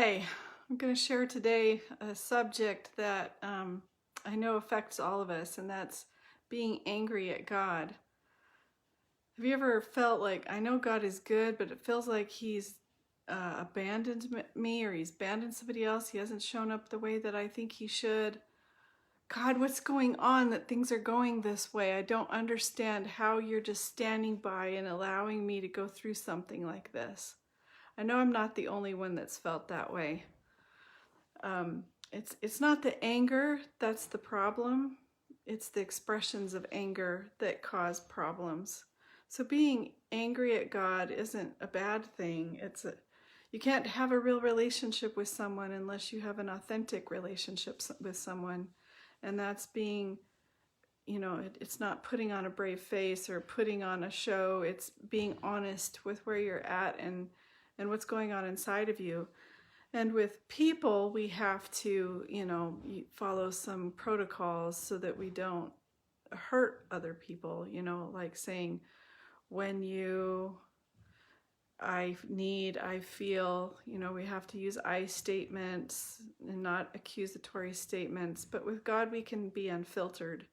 Hi, I'm going to share today a subject that I know affects all of us, and that's being angry at God. Have you ever felt like, I know God is good, but it feels like He's abandoned me, or He's abandoned somebody else? He hasn't shown up the way that I think He should. God, what's going on that things are going this way? I don't understand how you're just standing by and allowing me to go through something like this. I know I'm not the only one that's felt that way. It's not the anger that's the problem. It's the expressions of anger that cause problems. So being angry at God isn't a bad thing. You can't have a real relationship with someone unless you have an authentic relationship with someone. And that's being, it's not putting on a brave face or putting on a show. It's being honest with where you're at and what's going on inside of you. And with people, we have to, follow some protocols so that we don't hurt other people, like saying, I feel, we have to use I statements and not accusatory statements. But with God, we can be unfiltered.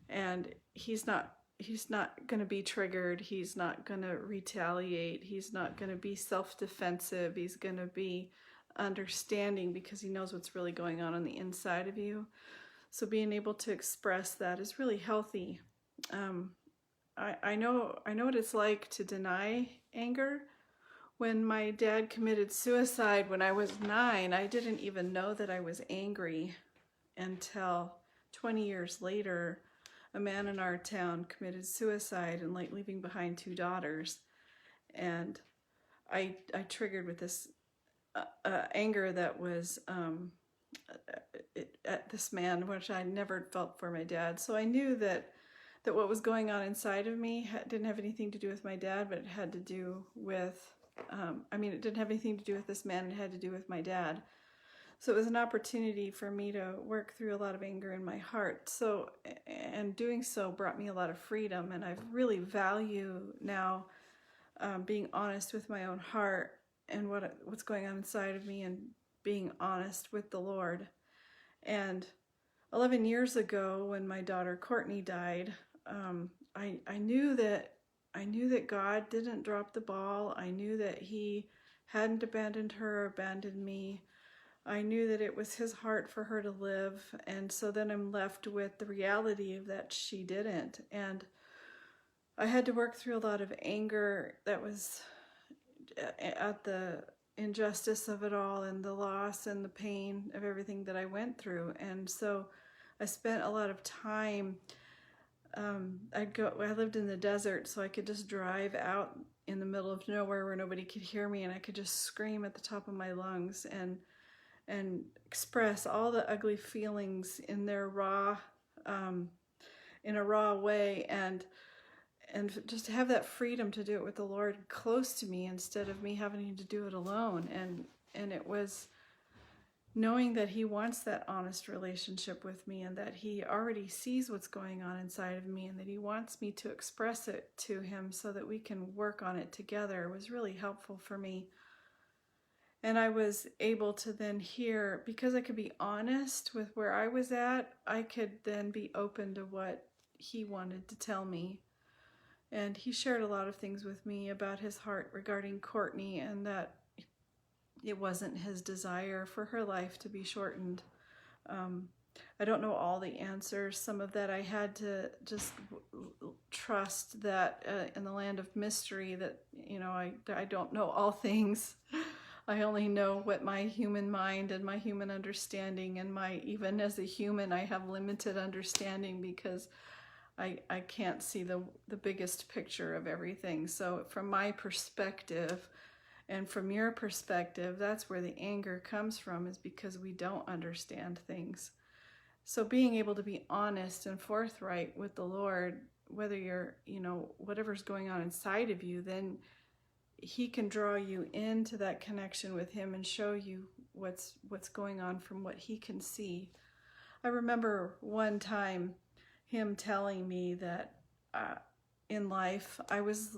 And He's not going to be triggered. He's not going to retaliate. He's not going to be self-defensive. He's going to be understanding because He knows what's really going on the inside of you. So being able to express that is really healthy. I know what it's like to deny anger. When my dad committed suicide when I was 9, I didn't even know that I was angry until 20 years later. A man in our town committed suicide and leaving behind 2 daughters, and I triggered with this anger that was at this man, which I never felt for my dad. So I knew that what was going on inside of me didn't have anything to do with my dad, but it had to do with, it didn't have anything to do with this man. It had to do with my dad. So it was an opportunity for me to work through a lot of anger in my heart. So, and doing so brought me a lot of freedom. And I really value now being honest with my own heart and what's going on inside of me, and being honest with the Lord. And 11 years ago, when my daughter Courtney died, I knew that God didn't drop the ball. I knew that He hadn't abandoned her or abandoned me. I knew that it was His heart for her to live. And so then I'm left with the reality of that she didn't. And I had to work through a lot of anger that was at the injustice of it all, and the loss and the pain of everything that I went through. And so I spent a lot of time, I lived in the desert, so I could just drive out in the middle of nowhere where nobody could hear me, and I could just scream at the top of my lungs and express all the ugly feelings in their in a raw way, and just have that freedom to do it with the Lord close to me instead of me having to do it alone. And it was knowing that He wants that honest relationship with me, and that He already sees what's going on inside of me, and that He wants me to express it to Him so that we can work on it together, was really helpful for me. And I was able to then hear, because I could be honest with where I was at, I could then be open to what He wanted to tell me. And He shared a lot of things with me about His heart regarding Courtney, and that it wasn't His desire for her life to be shortened. I don't know all the answers. Some of that I had to just trust that in the land of mystery, that, I don't know all things. I only know what my human mind and my human understanding, and even as a human, I have limited understanding because I can't see the biggest picture of everything. So from my perspective and from your perspective, that's where the anger comes from, is because we don't understand things. So being able to be honest and forthright with the Lord, whether you're, whatever's going on inside of you, then He can draw you into that connection with Him and show you what's going on from what He can see. I remember one time Him telling me that in life I was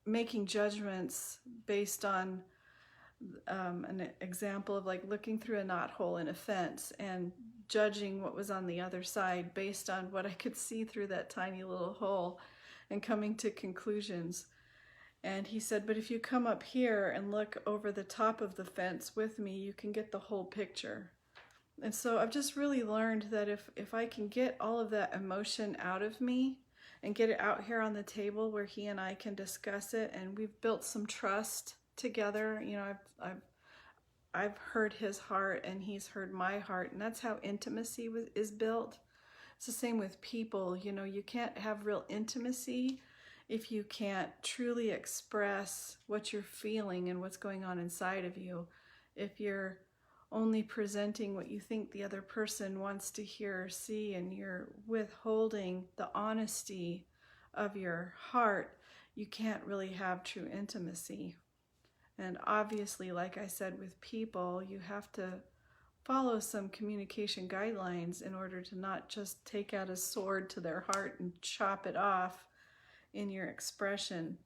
making judgments based on an example of like looking through a knothole in a fence and judging what was on the other side based on what I could see through that tiny little hole and coming to conclusions. And he said, but if you come up here and look over the top of the fence with me, you can get the whole picture. And so I've just really learned that if I can get all of that emotion out of me and get it out here on the table where he and I can discuss it, and we've built some trust together. You know, I've heard his heart and he's heard my heart, and that's how intimacy is built. It's the same with people. You know, you can't have real intimacy if you can't truly express what you're feeling and what's going on inside of you. If you're only presenting what you think the other person wants to hear or see, and you're withholding the honesty of your heart, you can't really have true intimacy. And obviously, like I said, with people, you have to follow some communication guidelines in order to not just take out a sword to their heart and chop it off in your expression.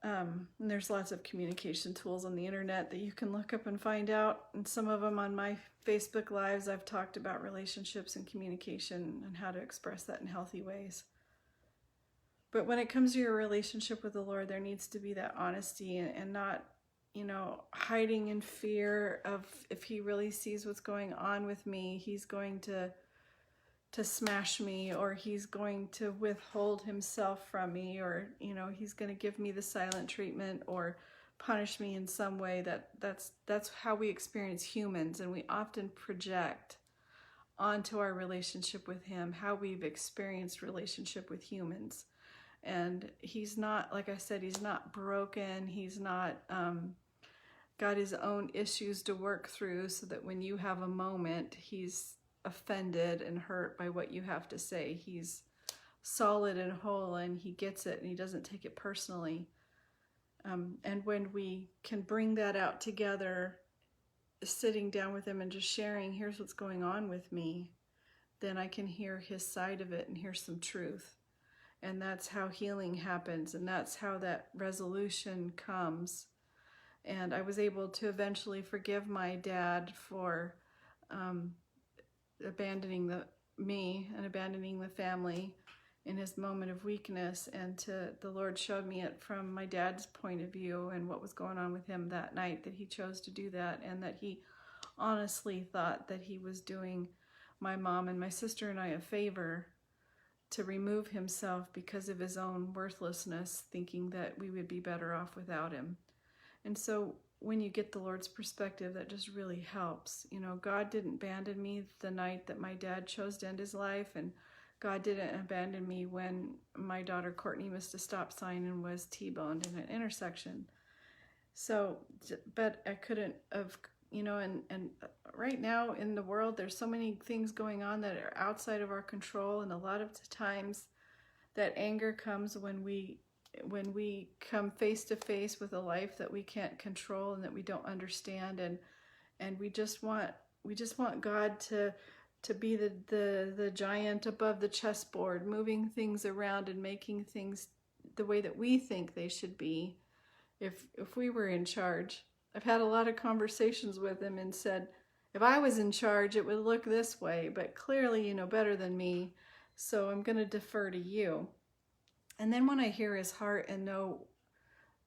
And there's lots of communication tools on the internet that you can look up and find out. And some of them on my Facebook Lives, I've talked about relationships and communication and how to express that in healthy ways. But when it comes to your relationship with the Lord, there needs to be that honesty and not, you know, hiding in fear of if he really sees what's going on with me, he's going to smash me, or he's going to withhold himself from me, or, you know, he's going to give me the silent treatment or punish me in some way. That's how we experience humans, and we often project onto our relationship with him how we've experienced relationship with humans. And he's not, like I said, he's not broken. He's not got his own issues to work through, so that when you have a moment, he's offended and hurt by what you have to say. He's solid and whole, and he gets it, and he doesn't take it personally. And when we can bring that out together, sitting down with him and just sharing, here's what's going on with me, then I can hear his side of it and hear some truth. And that's how healing happens, and that's how that resolution comes. And I was able to eventually forgive my dad for abandoning me and abandoning the family in his moment of weakness. And the Lord showed me it from my dad's point of view and what was going on with him that night, that he chose to do that, and that he honestly thought that he was doing my mom and my sister and I a favor to remove himself because of his own worthlessness, thinking that we would be better off without him. And so when you get the Lord's perspective, that just really helps. You know, God didn't abandon me the night that my dad chose to end his life, and God didn't abandon me when my daughter Courtney missed a stop sign and was T-boned in an intersection. So, but I couldn't have, you know, and right now in the world, there's so many things going on that are outside of our control, and a lot of times that anger comes when we come face to face with a life that we can't control and that we don't understand, and we just want God to be the giant above the chessboard, moving things around and making things the way that we think they should be if we were in charge. I've had a lot of conversations with him and said, if I was in charge, it would look this way, but clearly you know better than me, so I'm going to defer to you. And then when I hear his heart and know,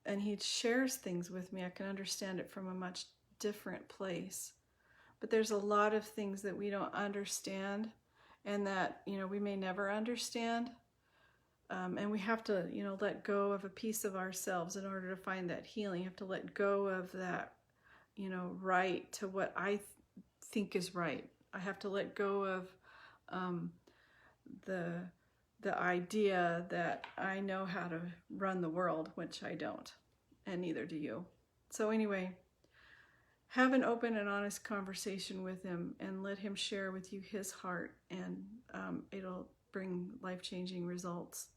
and he shares things with me, I can understand it from a much different place. But there's a lot of things that we don't understand, and that, you know, we may never understand. And we have to, you know, let go of a piece of ourselves in order to find that healing. You have to let go of that, you know, right to what I think is right. I have to let go of the idea that I know how to run the world, which I don't, and neither do you. So anyway, have an open and honest conversation with him and let him share with you his heart, and it'll bring life-changing results.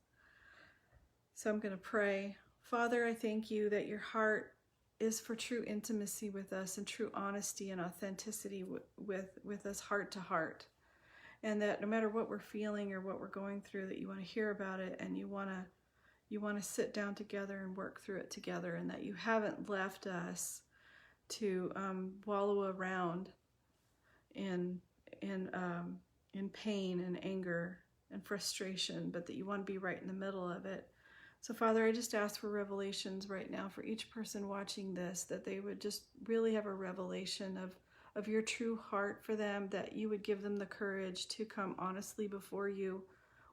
So I'm going to pray. Father, I thank you that your heart is for true intimacy with us and true honesty and authenticity with us heart to heart. And that no matter what we're feeling or what we're going through, that you want to hear about it, and you want you want to sit down together and work through it together, and that you haven't left us to wallow around in pain and anger and frustration, but that you want to be right in the middle of it. So Father, I just ask for revelations right now for each person watching this, that they would just really have a revelation of your true heart for them, that you would give them the courage to come honestly before you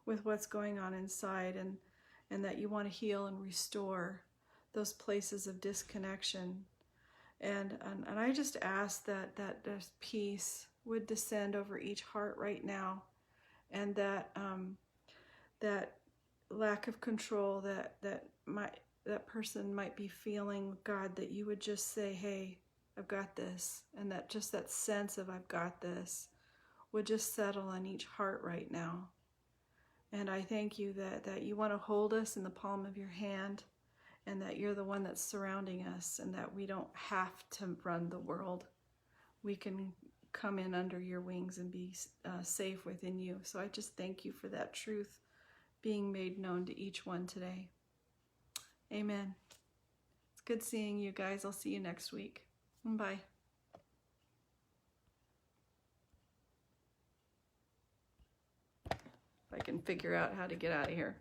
with what's going on inside, and that you want to heal and restore those places of disconnection. And I just ask that this peace would descend over each heart right now, and that that lack of control that person might be feeling, God, that you would just say, hey, I've got this, and that just that sense of I've got this would just settle on each heart right now. And I thank you that you want to hold us in the palm of your hand, and that you're the one that's surrounding us, and that we don't have to run the world. We can come in under your wings and be safe within you. So I just thank you for that truth being made known to each one today. Amen. It's good seeing you guys. I'll see you next week. Bye. If I can figure out how to get out of here.